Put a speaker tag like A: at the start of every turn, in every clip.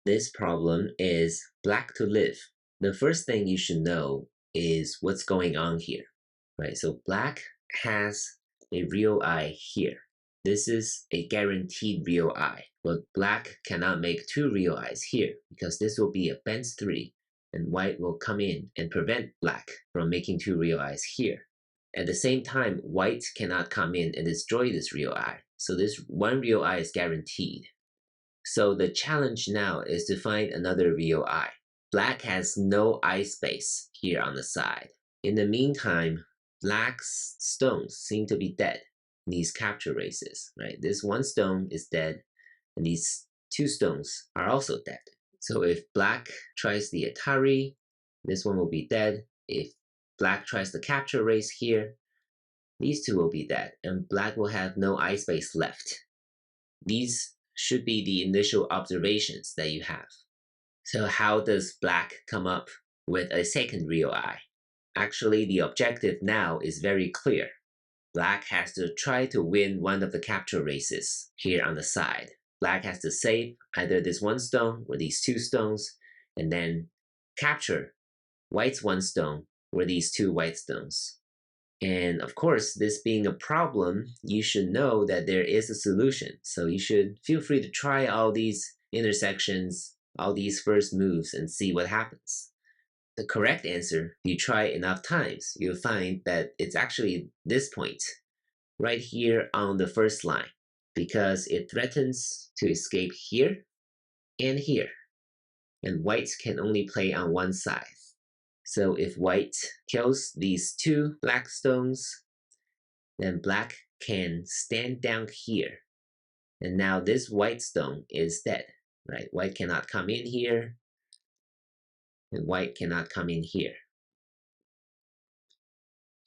A: this problem is black to live, the first thing you should know is what's going on here, right? So black has a real eye here. This is a guaranteed real eye, but black cannot make two real eyes here because this will be a bench 3, and white will come in and prevent black from making two real eyes here. At the same time, white cannot come in and destroy this real eye, so this one real eye is guaranteed. So the challenge now is to find another real eye. Black has no eye space here on the side. In the meantime, black's stones seem to be dead in these capture races, right? This one stone is dead, and these two stones are also dead. So if black tries the Atari, this one will be dead. If black tries the capture race here, these two will be dead, and black will have no eye space left. These should be the initial observations that you have. So how does black come up with a second real eye? Actually, the objective now is very clear. Black has to try to win one of the capture races here on the side. Black has to save either this one stone or these two stones, and then capture white's one stone or these two white stones. And of course, this being a problem, you should know that there is a solution. So you should feel free to try all these intersections, all these first moves, and see what happens. The correct answer, if you try enough times, you'll find that it's actually this point, right here on the first line, because it threatens to escape here and here, and white can only play on one side. So if white kills these two black stones, then black can stand down here. And now this white stone is dead, right? White cannot come in here, and white cannot come in here.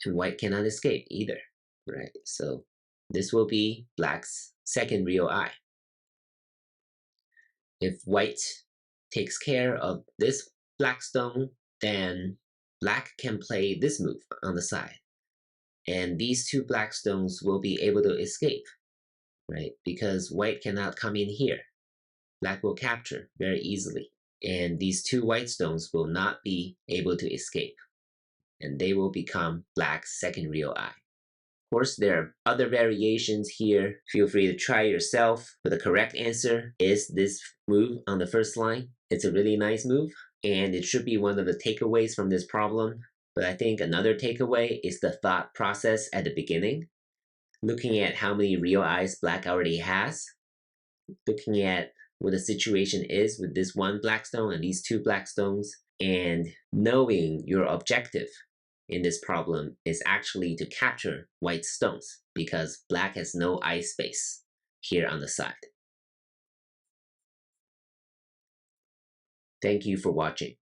A: And white cannot escape either, right? So this will be black's second real eye. If white takes care of this black stone, then black can play this move on the side. And these two black stones will be able to escape, right? Because white cannot come in here. Black will capture very easily. And these two white stones will not be able to escape. And they will become black's second real eye. Of course, there are other variations here. Feel free to try yourself. But the correct answer is this move on the first line. It's a really nice move, and it should be one of the takeaways from this problem. But I think another takeaway is the thought process at the beginning. Looking at how many real eyes black already has. Looking at what the situation is with this one black stone and these two black stones. And knowing your objective in this problem is actually to capture white stones because black has no eye space here on the side. Thank you for watching.